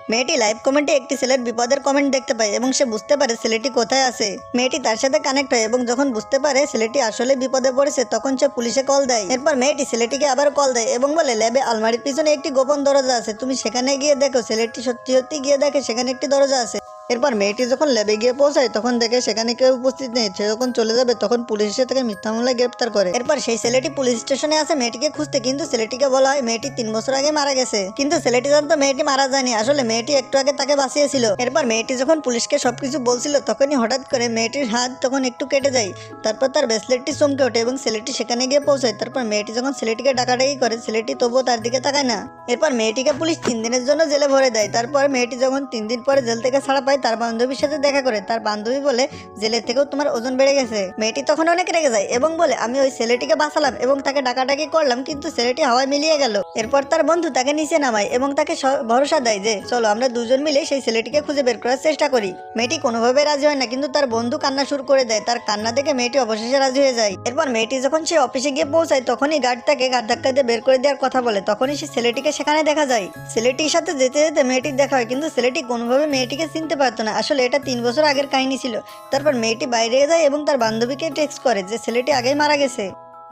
মেয়েটি লাইভ কমেন্টে একটি ছেলের বিপদের কমেন্ট দেখতে পায় এবং সে বুঝতে পারে ছেলেটি কোথায় আছে। মেয়েটি তার সাথে কানেক্ট হয় এবং যখন বুঝতে পারে ছেলেটি আসলে বিপদে পড়েছে তখন সে পুলিশে কল দেয়। এরপর মেয়েটি ছেলেটিকে আবার কল দেয় এবং বলে ল্যাবে আলমারির পিছনে একটি গোপন দরজা আছে, তুমি সেখানে গিয়ে দেখো। ছেলেটি সত্যি সত্যি গিয়ে দেখে সেখানে একটি দরজা আছে। এরপর মেয়েটি যখন ল্যাবে গিয়ে পৌঁছায় তখন দেখে সেখানে কেউ উপস্থিত নেই। সে যখন চলে যাবে তখন পুলিশ এসে তাকে মিথ্যা মামলায় গ্রেপ্তার করে। এরপর সেই ছেলেটি পুলিশ স্টেশনে আসে মেয়েটিকে খুঁজতে, কিন্তু ছেলেটিকে বলা হয় মেয়েটি 3 বছর আগে মারা গেছে। কিন্তু ছেলেটি জানতো মেয়েটি মারা যায়নি, আসলে মেয়েটি একটু আগে তাকে বাঁচিয়েছিল। এরপর মেয়েটি যখন পুলিশকে সবকিছু বলছিল তখনই হঠাৎ করে মেয়েটির হাত তখন একটু কেটে যায়। তারপর তার ব্রেসলেটটি চমকে ওঠে এবং ছেলেটি সেখানে গিয়ে পৌঁছায়। তারপর মেয়েটি যখন ছেলেটিকে ডাকাডাকি করে ছেলেটি তবুও তার দিকে তাকায় না। এরপর মেয়েটিকে পুলিশ 3 দিনের জন্য জেলে ভরে দেয়। তারপর মেয়েটি যখন 3 দিন পরে জেল থেকে ছাড়া পায় তার বান্ধবীর সাথে দেখা করে। তার বান্ধবী বলে জেলের থেকেও তোমার ওজন বেড়ে গেছে। মেয়েটি তখন অনেক রেগে যায় এবং বলে আমি ওই ছেলেটিকে বাঁচালাম এবং তাকে ডাকাডাকি করলাম, কিন্তু ছেলেটি হাওয়ায় মিলিয়ে গেল। এরপর তার বন্ধু তাকে নিচে নামায় এবং তাকে ভরসা দেয় যে চলো আমরা দুজন মিলে সেই ছেলেটিকে খুঁজে বের করার চেষ্টা করি। মেয়েটি কোনোভাবে রাজি হয় না, কিন্তু তার বন্ধু কান্না শুরু করে দেয়। তার কান্না দেখে মেয়েটি অবশেষে রাজি হয়ে যায়। এরপর মেয়েটি যখন সে অফিসে গিয়ে পৌঁছায় তখনই গার্ড তাকে গাড় ধাক্কা দিয়ে বের করে দেওয়ার কথা বলে। তখনই সে ছেলেটিকে সেখানে দেখা যায়। ছেলেটির সাথে যেতে যেতে মেয়েটির দেখা হয়, কিন্তু ছেলেটি কোনোভাবে মেয়েটিকে চিনতে পারতো না। আসলে এটা 3 বছর আগের কাহিনী ছিল। তারপর মেয়েটি বাইরে যায় এবং তার বান্ধবীকে টেক্সট করে যে ছেলেটি আগেই মারা গেছে।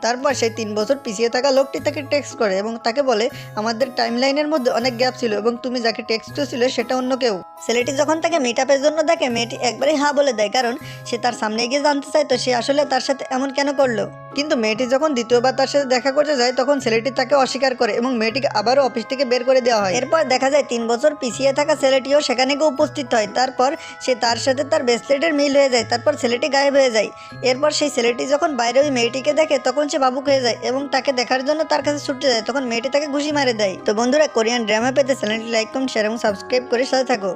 তারপর সেই 3 বছর পিছিয়ে থাকা লোকটি তাকে টেক্সট করে এবং তাকে বলে আমাদের টাইমলাইনের মধ্যে অনেক গ্যাপ ছিল এবং তুমি যাকে টেক্সট করেছিলে সেটা অন্য কেউ। ছেলেটি যখন তাকে মিট আপের জন্য দেখে মেয়েটি একবারেই হ্যাঁ বলে দেয়, কারণ সে তার সামনে গিয়ে জানতে চায় তো সে আসলে তার সাথে এমন কেন করলো। কিন্তু মেয়েটি যখন দ্বিতীয়বার তার সাথে দেখা করতে যায় তখন ছেলেটি তাকে অস্বীকার করে এবং মেয়েটিকে আবারও অফিস থেকে বের করে দেওয়া হয়। এরপর দেখা যায় 3 বছর পিছিয়ে থাকা ছেলেটিও সেখানে গিয়ে উপস্থিত হয়। তারপর সে তার সাথে তার ব্রেসলেটের মিল হয়ে যায়। তারপর ছেলেটি গায়েব হয়ে যায়। এরপর সেই ছেলেটি যখন বাইরে ওই মেয়েটিকে দেখে তখন সে ভাবুক হয়ে যায় এবং তাকে দেখার জন্য তার কাছে ছুটে যায়। তখন মেয়েটি তাকে ঘুষি মারে দেয়। তো বন্ধুরা, কোরিয়ান ড্রামা পেতে চ্যানেলটি লাইক, কমেন্ট, শেয়ার এবং সাবস্ক্রাইব করে সাথে থাকো।